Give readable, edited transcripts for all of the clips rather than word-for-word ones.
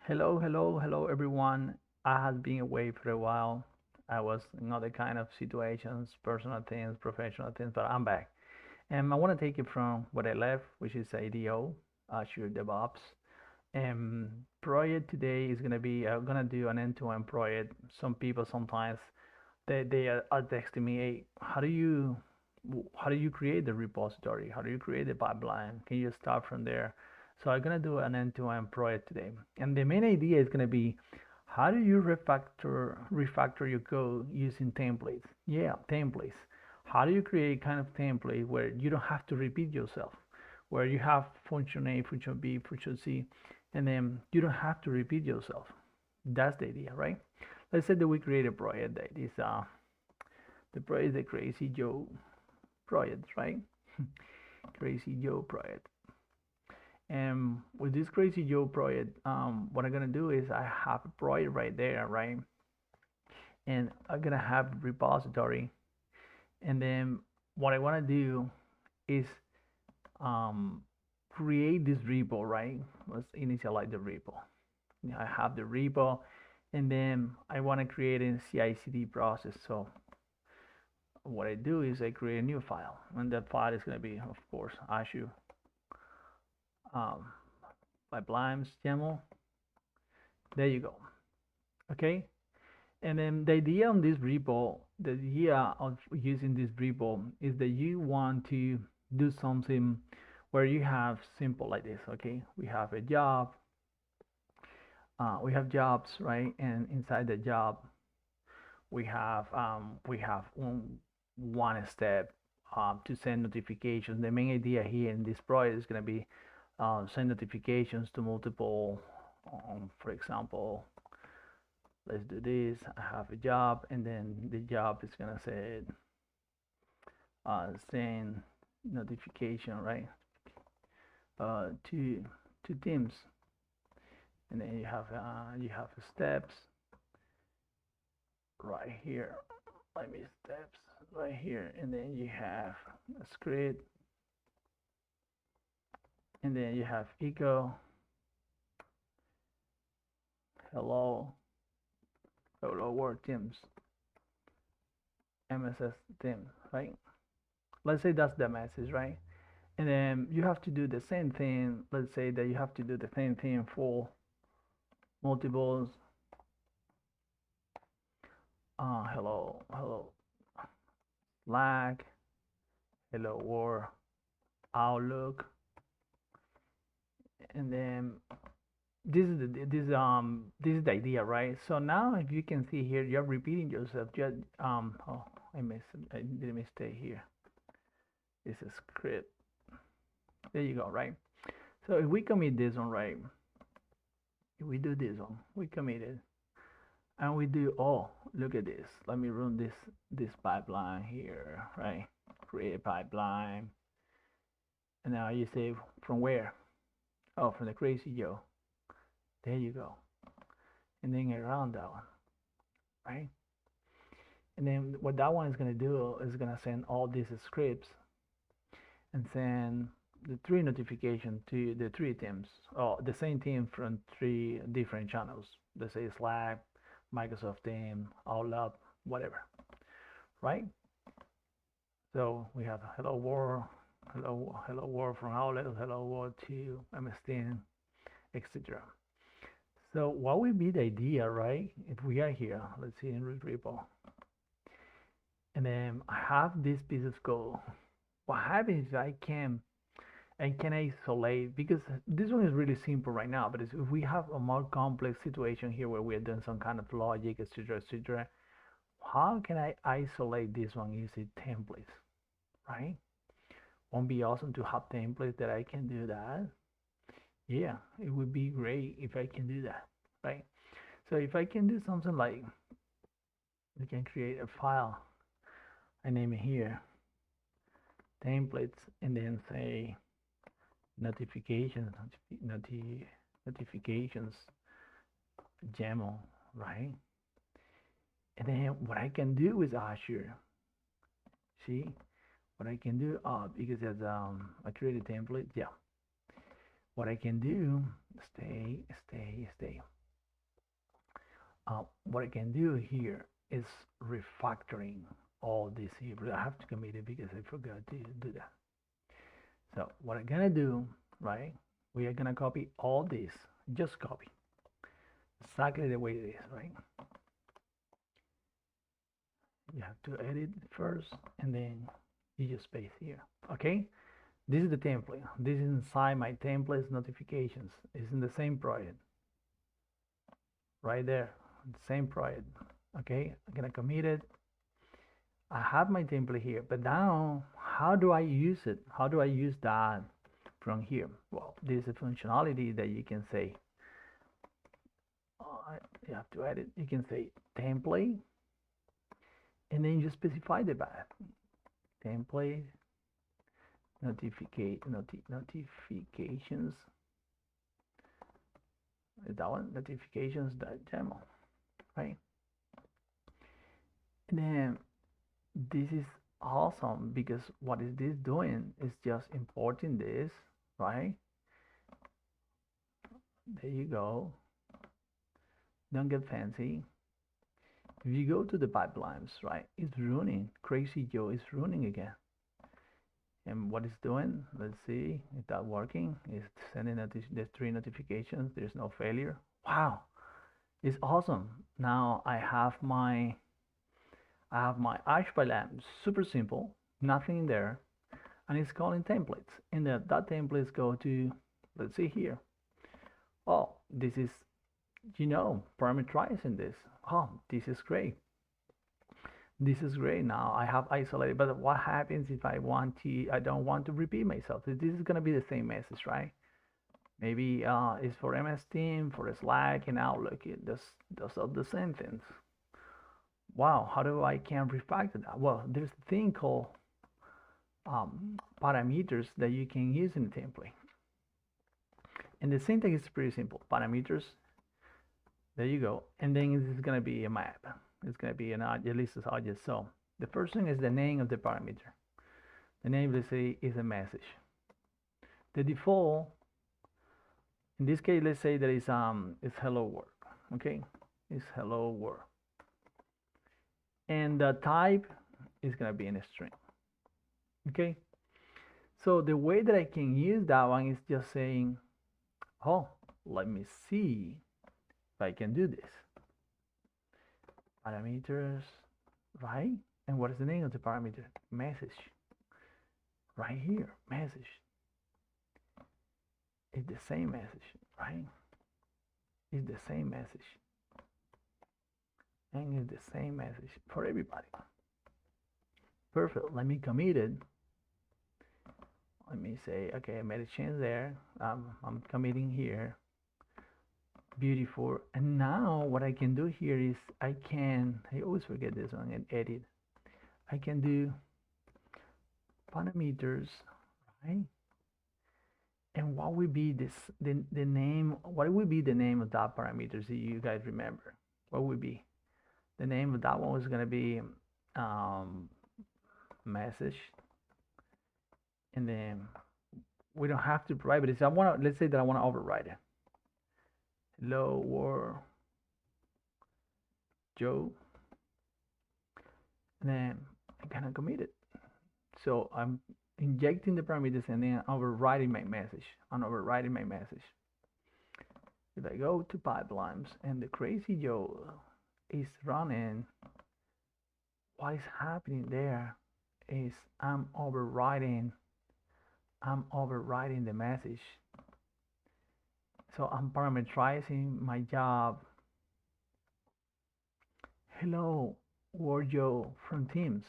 Hello, everyone. I have been away for a while. I was in other kind of situations, personal things, professional things, but I'm back. And I want to take it from what I left, which is ADO, Azure DevOps. And project today is gonna be gonna do an end-to-end project. Some people sometimes they are texting me, hey, how do you create the repository? How do you create the pipeline? Can you start from there? So I'm gonna do an end-to-end project today, and the main idea is gonna be how do you refactor your code using templates? Yeah, templates. How do you create kind of template where you don't have to repeat yourself, where you have function A, function B, function C, and then you don't have to repeat yourself. That's the idea, right? Let's say that we create a project that is the project is the Crazy Joe project, right? Crazy Joe project. And with this Crazy Joe project, what I'm gonna do is I have a project right there, right? And I'm gonna have a repository, and then what I wanna do is um, create this repo, right? Let's initialize the repo. I have the repo, and then I want to create a CI/CD process. So what I do is I create a new file, and that file is going to be, of course, Azure um, Pipelines YAML. There you go. Okay. And then the idea on this repo, the idea of using this repo is that you want to do something where you have simple like this. Okay, we have a job, we have jobs, right? And inside the job, we have one step to send notifications. The main idea here in this project is going to be send notifications to multiple. For example, let's do this. I have a job, and then the job is going to say send notification, right? To teams, and then you have steps right here. Let me steps right here, and then you have a script, and then you have echo hello world teams MSS team, right? Let's say that's the message, right? And then you have to do the same thing. Let's say that you have to do the same thing for multiples. Hello Slack, hello world Outlook, and then this is the idea, right? So now if you can see here, you're repeating yourself. Just oh, I did a mistake here. It's a script. There you go, right? So if we commit this one, right? If we do this one, we commit it, and we do, oh, look at this. Let me run this pipeline here, right? Create a pipeline, and now you say from where? Oh, from the Crazy Joe. There you go. And then around that one, right? And then what that one is going to do is going to send all these scripts and send the three notifications to the three teams, or the same team from three different channels. Let's say Slack, Microsoft Team, Outlook, whatever, right? So we have hello world, hello world from Outlook, hello world to MS Team, etc. So what would be the idea, right? If we are here, let's see in root repo, and then I have this piece of code. What happens is I can isolate, because this one is really simple right now, but if we have a more complex situation here where we're doing some kind of logic, etc., how can I isolate this one using templates, right? Won't be awesome to have templates that I can do that? Yeah, it would be great if I can do that, right? So if I can do something like, we can create a file, I name it here templates, and then say notifications YAML, right? And then what I can do with Azure, see what I can do, because as I created template, yeah, what I can do, stay. what I can do here is refactoring all this here, but I have to commit it because I forgot to do that. So what I'm gonna do, right? We are gonna copy all this, just copy exactly the way it is, right? You have to edit first, and then you just paste here. Okay, this is the template. This is inside my templates notifications. It's in the same project, right there, same project. Okay, I'm gonna commit it. I have my template here, but now how do I use it? How do I use that from here? Well, there's a functionality that you can say, you have to edit. You can say template, and then you specify the path. Template, notifications. That one, notifications.yml, right? And then this is awesome because what is this doing is just importing this, right? There you go. Don't get fancy. If you go to the pipelines, right, it's running. Crazy Joe is running again. And what it's doing, let's see if that's working. It's sending the 3 notifications. There's no failure. Wow, it's awesome. Now I have my Azure pipeline, super simple, nothing in there, and it's calling templates. And that templates go to, let's see here. Oh, this is, parameterizing this. Oh, this is great. This is great. Now I have isolated, but what happens if I don't want to repeat myself? This is going to be the same message, right? Maybe it's for MS Team, for Slack and Outlook. Those are the same things. Wow, how do I can refactor that? Well, there's a thing called parameters that you can use in the template. And the syntax is pretty simple. Parameters, there you go. And then this is going to be a map. It's going to be an object, list of objects. So the first thing is the name of the parameter. The name, let's say, is a message. The default, in this case, let's say that is hello world. Okay, it's hello world. And the type is going to be in a string. Okay, so the way that I can use that one is just saying, oh, let me see if I can do this. Parameters, right? And what is the name of the parameter? Message. Right here, message. It's the same message, right? It's the same message. And it's the same message for everybody. Perfect. Let me commit it. Let me say, okay, I made a change there. I'm committing here. Beautiful. And now what I can do here is I always forget this one and edit. I can do parameters, right? And what will be the name? What will be the name of that parameters? Do you guys remember? What would be the name of that one? Was going to be message, and then we don't have to provide, but I want to, let's say that I want to override it. Hello world Joe, and then I cannot commit it. So I'm injecting the parameters and then overriding my message. I'm overriding my message. If I go to pipelines and the Crazy Joe is running, what is happening there is I'm overriding the message. So I'm parameterizing my job. Hello, world Joe from Teams.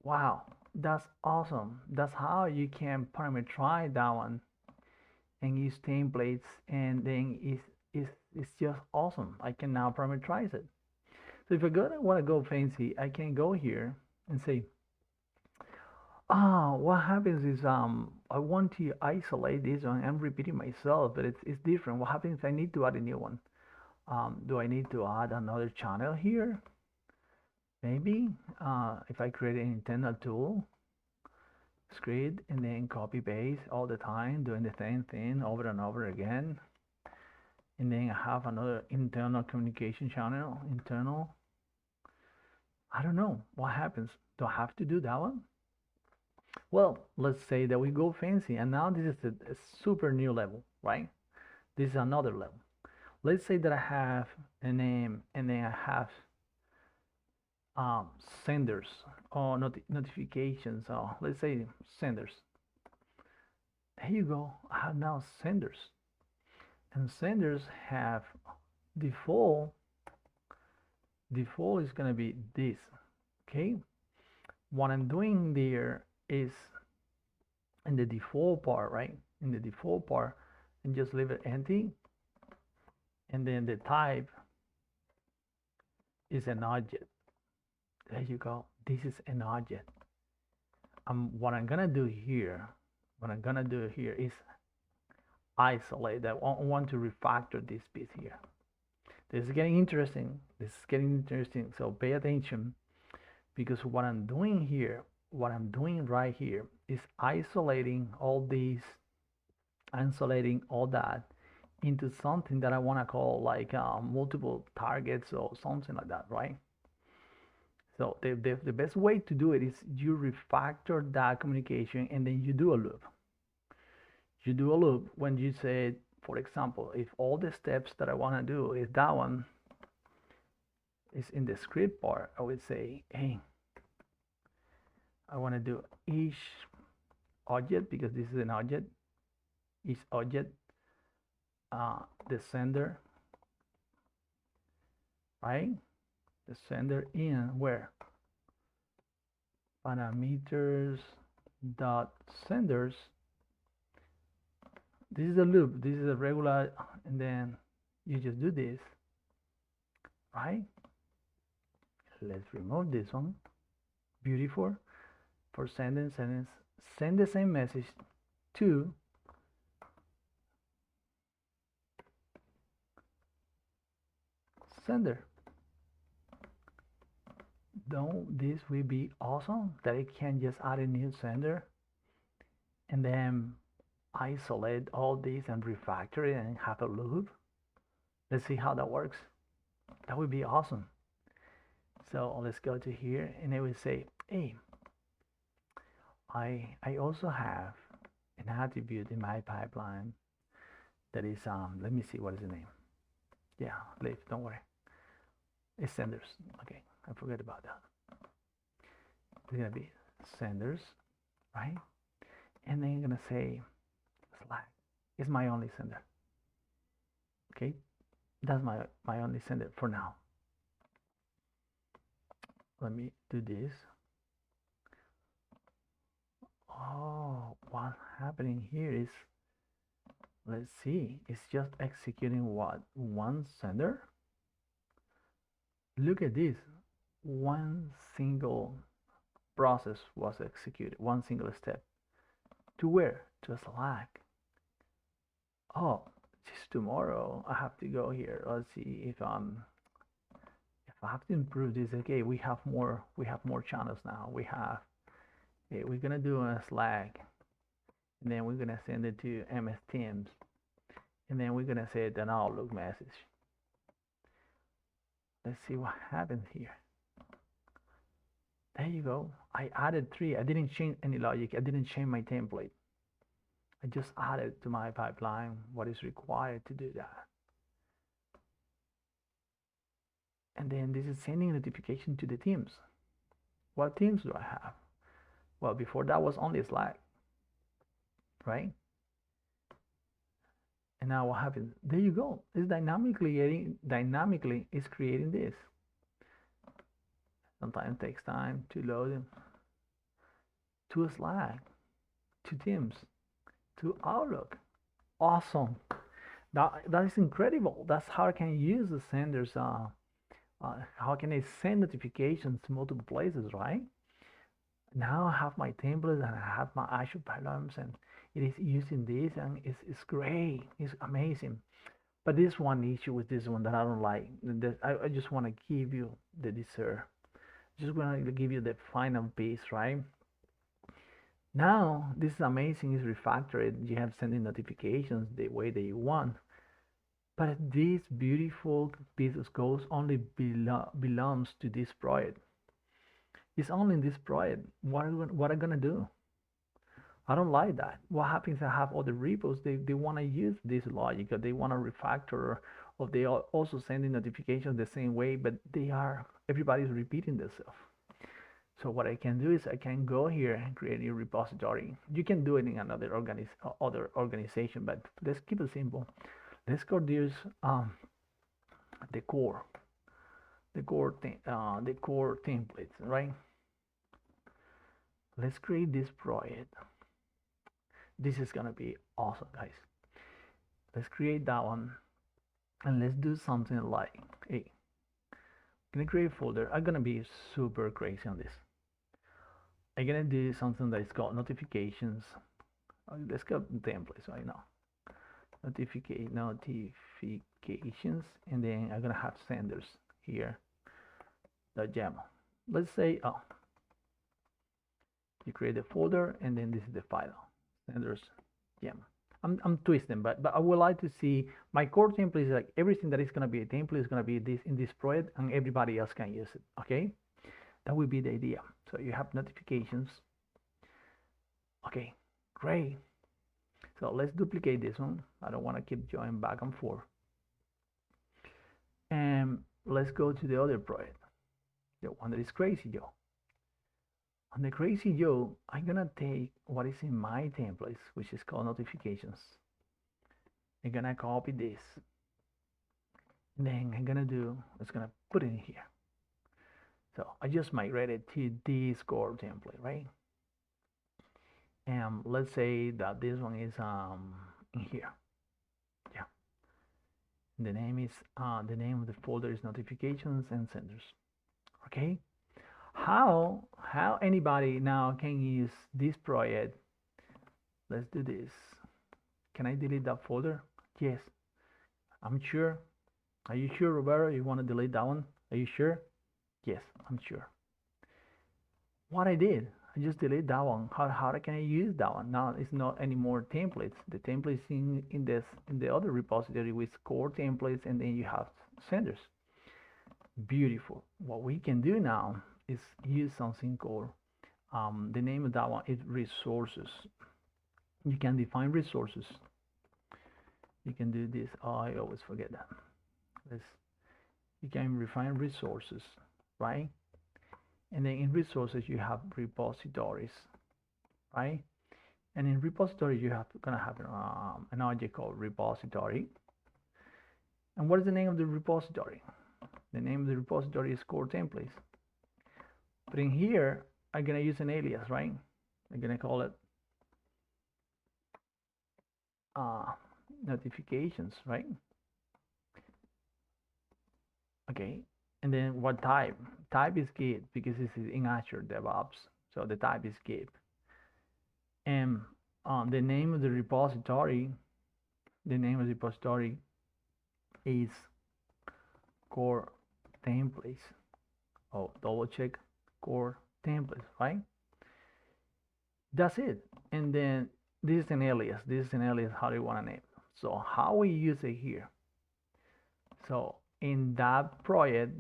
Wow, that's awesome. That's how you can parameterize that one and use templates, and then it's just awesome. I can now parameterize it. So if I want to go fancy, I can go here and say, what happens is I want to isolate this one. I'm repeating myself, but it's different. What happens if I need to add a new one? Do I need to add another channel here? Maybe if I create an internal tool script and then copy paste all the time, doing the same thing over and over again. and then I have another internal communication channel, internal. I don't know what happens. Do I have to do that one? Well, let's say that we go fancy, and now this is a super new level, right? This is another level. Let's say that I have a name, and then I have senders or notifications. So let's say senders. There you go. I have now senders, and senders have default. Default is gonna be this. Okay. What I'm doing there is in the default part, right? In the default part, and just leave it empty, and then the type is an object. There you go. This is an object. What I'm gonna do here is isolate that. I want to refactor this piece here. This is getting interesting. So pay attention, because what I'm doing right here is isolating all that into something that I want to call like multiple targets or something like that, right? So the best way to do it is you refactor that communication, and then you do a loop. You do a loop when you say, for example, if all the steps that I want to do is that one is in the script part, I would say, hey, I want to do each object, because this is an object, each object, the sender, right? The sender in where? Parameters dot senders. This is a loop. This is a regular, and then you just do this, right? Let's remove this one. Beautiful. For send the same message to sender. Don't this will be awesome that it can just add a new sender and then isolate all these and refactor it and have a loop. Let's see how that works. That would be awesome. So let's go to here, and it will say, hey, I also have an attribute in my pipeline that is let me see, what is the name? Yeah, leave, don't worry. It's senders. Okay, I forget about that. It's gonna be senders, right? And then you're gonna say Slack is my only sender. Okay, that's my only sender for now. Let me do this. Oh, what's happening here is, let's see, it's just executing what? One sender. Look at this. One single process was executed, one single step. To where? To Slack. Oh, just tomorrow I have to go here. Let's see if I have to improve this. Okay, we have more channels now. Okay, we're gonna do a Slack, and then we're gonna send it to MS Teams, and then we're gonna say an Outlook message. Let's see what happens here. There you go. I added 3. I didn't change any logic. I didn't change my template. I just added to my pipeline what is required to do that. And then this is sending notification to the teams. What teams do I have? Well, before that was only Slack, right? And now what happens? There you go. It's dynamically is creating this. Sometimes it takes time to load them to Slack, to Teams, to Outlook. Awesome. That is incredible. That's how I can use the senders. How can I send notifications to multiple places, right? Now I have my templates and I have my Azure pipelines, and it is using this, and it's great. It's amazing. But there's one issue with this one that I don't like. I just want to give you the dessert. Just want to give you the final piece, right? Now this is amazing. It's refactored. You have sending notifications the way that you want. But this beautiful piece of code only belongs to this project. It's only in this project. What I'm gonna do? I don't like that. What happens? I have other repos. They want to use this logic, or they want to refactor, or they are also sending notifications the same way, but everybody's repeating themselves. So what I can do is I can go here and create a repository. You can do it in another other organization, but let's keep it simple. Let's go use the core, the core templates, right? Let's create this project. This is gonna be awesome, guys. Let's create that one, and let's do something like, hey, I'm gonna create a folder. I'm gonna be super crazy on this. I'm gonna do something that is called notifications. Let's go templates right now. Notifications, and then I'm gonna have senders here. The YAML. Let's say, you create a folder, and then this is the file. Senders YAML. I'm twisting, but I would like to see my core template is like everything that is gonna be a template is gonna be this in this project, and everybody else can use it. Okay, that would be the idea. So you have notifications. Okay, great. So let's duplicate this one. I don't want to keep going back and forth. And let's go to the other project, the one that is Crazy Joe. On the Crazy Joe, I'm gonna take what is in my templates, which is called notifications. I'm gonna copy this. And then I'm gonna put it in here. So I just migrated to this core template, right? And let's say that this one is in here. Yeah. The name of the folder is notifications and senders. Okay. How anybody now can use this project? Let's do this. Can I delete that folder? Yes. I'm sure. Are you sure, Roberto? You want to delete that one? Are you sure? Yes, I'm sure. What I did, I just delete that one. How can I use that one? Now it's not anymore templates. The templates in the other repository with core templates, and then you have senders. Beautiful. What we can do now is use something called the name of that one is resources. You can define resources. You can do this. Oh, I always forget that. You can define resources, right? And then in resources you have repositories, right? And in repositories you gonna have an object called repository. And what is the name of the repository? The name of the repository is core templates. But in here I'm gonna use an alias, right? I'm gonna call it notifications, right? Okay. And then what type? Type is Git because this is in Azure DevOps. So the type is Git. And the name of the repository is core templates. Oh, double check core templates, right? That's it. And then this is an alias. How do you want to name it? So how we use it here? So in that project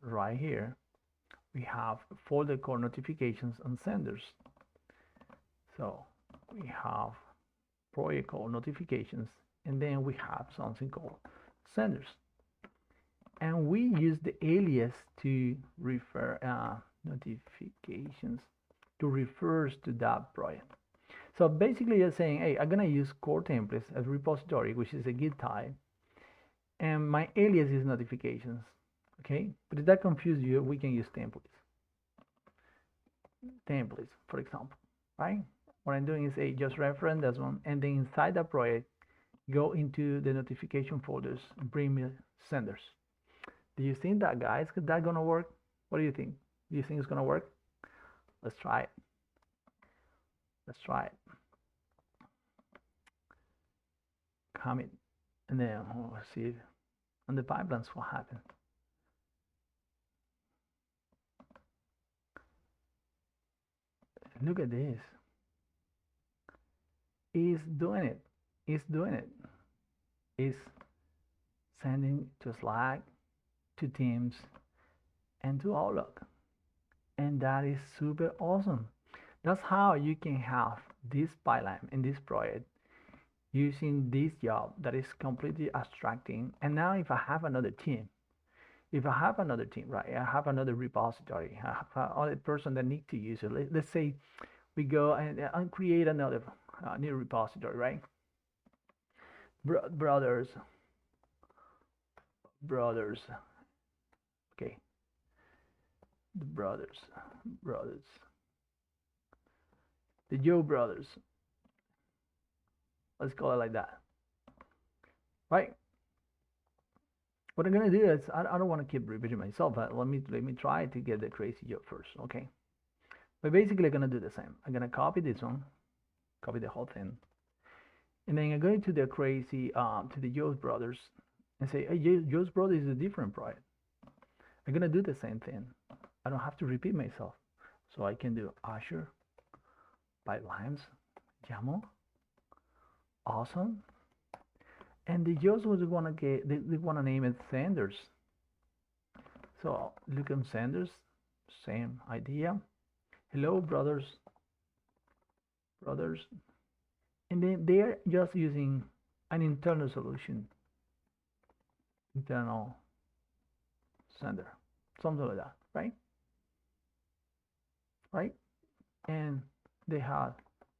right here, we have folder called notifications and senders. So we have project called notifications, and then we have something called senders. And we use the alias to refer notifications to refers to that project. So basically you're saying, hey, I'm gonna use core templates as repository, which is a Git type, and my alias is notifications. Okay, but if that confuses you, we can use templates, for example, right? What I'm doing is just reference this one, and then inside that project, go into the notification folders, bring me senders. Do you think that, guys, is that gonna work? What do you think? Do you think it's gonna work? Let's try it. Commit, and then let's see on the pipelines what happened. Look at this. It's doing it. is sending to Slack, to Teams, and to Outlook. And that is super awesome. That's how you can have this pipeline in this project using this job that is completely abstracting. And now if I have another team, right, I have another repository, I have another person that needs to use it. Let's say we go and create another new repository, right? Brothers, okay, the brothers, the Joe brothers. Let's call it like that, right? What I'm gonna do is I don't want to keep repeating myself, but let me try to get the crazy Joe first, okay? But basically, I'm gonna do the same. I'm gonna copy this one, copy the whole thing, and then I'm going to the crazy to the Joe's brothers and say, hey, Joe's brothers is a different project. I'm gonna do the same thing. I don't have to repeat myself, so I can do Azure Pipelines, YAML, awesome. And the Joe's was wanna get they wanna name it Sanders. So look on Sanders, same idea. Hello brothers, and then they're just using an internal solution, internal sender, something like that, right? Right? And they have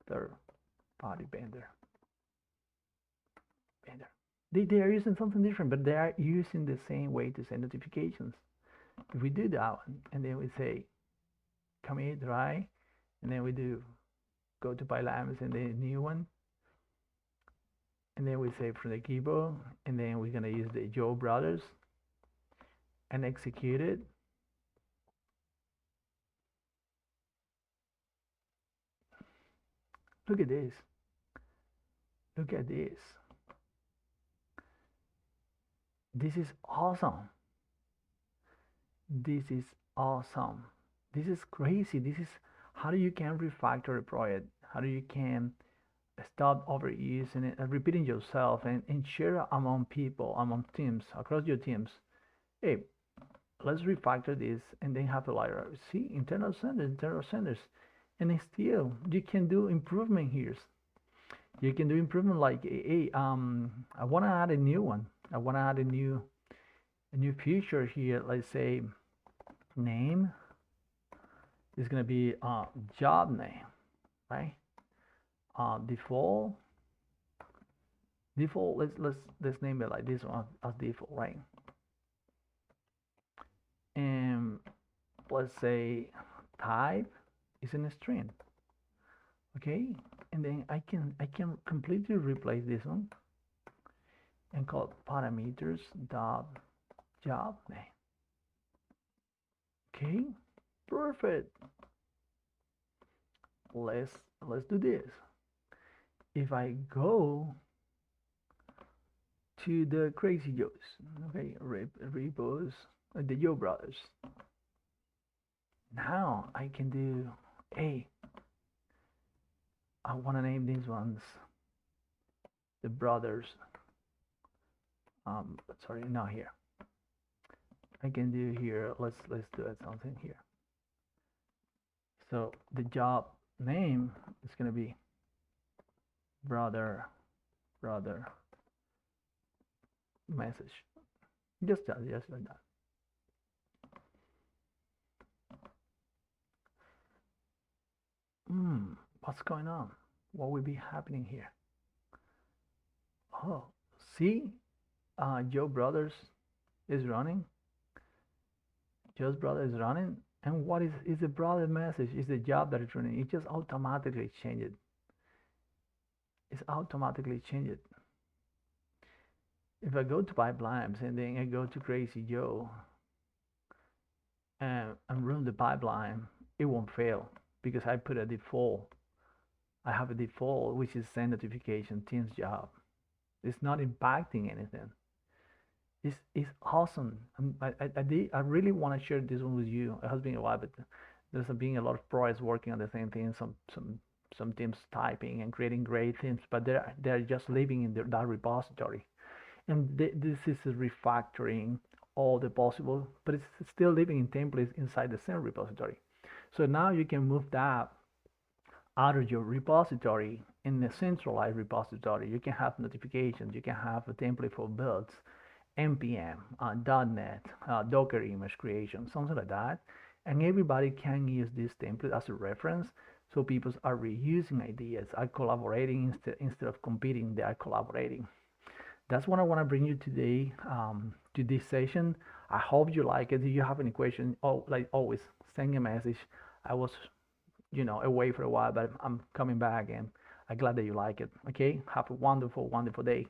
third-party vendor. They are using something different, but they are using the same way to send notifications. If we do that one, and then we say commit, right? And then we do go to pipelines and the new one. And then we say from the keyboard, and then we're gonna use the Joe brothers and execute it. Look at this. Look at this. This is awesome. This is awesome. This is crazy. This is how you can refactor a project. How you can stop overusing it and repeating yourself and share among people, among teams, across your teams. Hey, let's refactor this and then have a layer. See, internal senders. And still, you can do improvement here. You can do improvement like, hey, I want to add a new one. I want to add a new feature here. Let's say name is going to be job name, right? Default. Let's name it like this one as default, right? And let's say type is in a string. Okay, and then I can completely replace this one and call parameters dot job name. Okay, perfect. Let's do this. If I go to the crazy Joes, okay, repos, the Joe brothers. Now I can do, hey, I want to name these ones the brothers. Sorry, not here. I can do here. Let's do it something here. So the job name is gonna be brother message. Just like that. What's going on? What will be happening here? Oh, see, Joe Brothers is running. Joe's brother is running, and what is the brother message? Is the job that is running? It just automatically changes. It's automatically changed. If I go to pipelines and then I go to Crazy Joe and run the pipeline, it won't fail because I put a default. I have a default which is send notification Teams job. It's not impacting anything. It's awesome. I really want to share this one with you. It has been a while, but there's been a lot of pros working on the same thing. Some teams typing and creating great things, but they're just living in that repository. And this is refactoring all the possible, but it's still living in templates inside the same repository. So now you can move that out of your repository in a centralized repository. You can have notifications, you can have a template for builds, npm, .NET, Docker image creation, something like that. And everybody can use this template as a reference. So people are reusing ideas, are collaborating instead of competing, they are collaborating. That's what I want to bring you today to this session. I hope you like it. If you have any questions, like always, send a message. I was, away for a while, but I'm coming back and I'm glad that you like it. Okay, have a wonderful, wonderful day.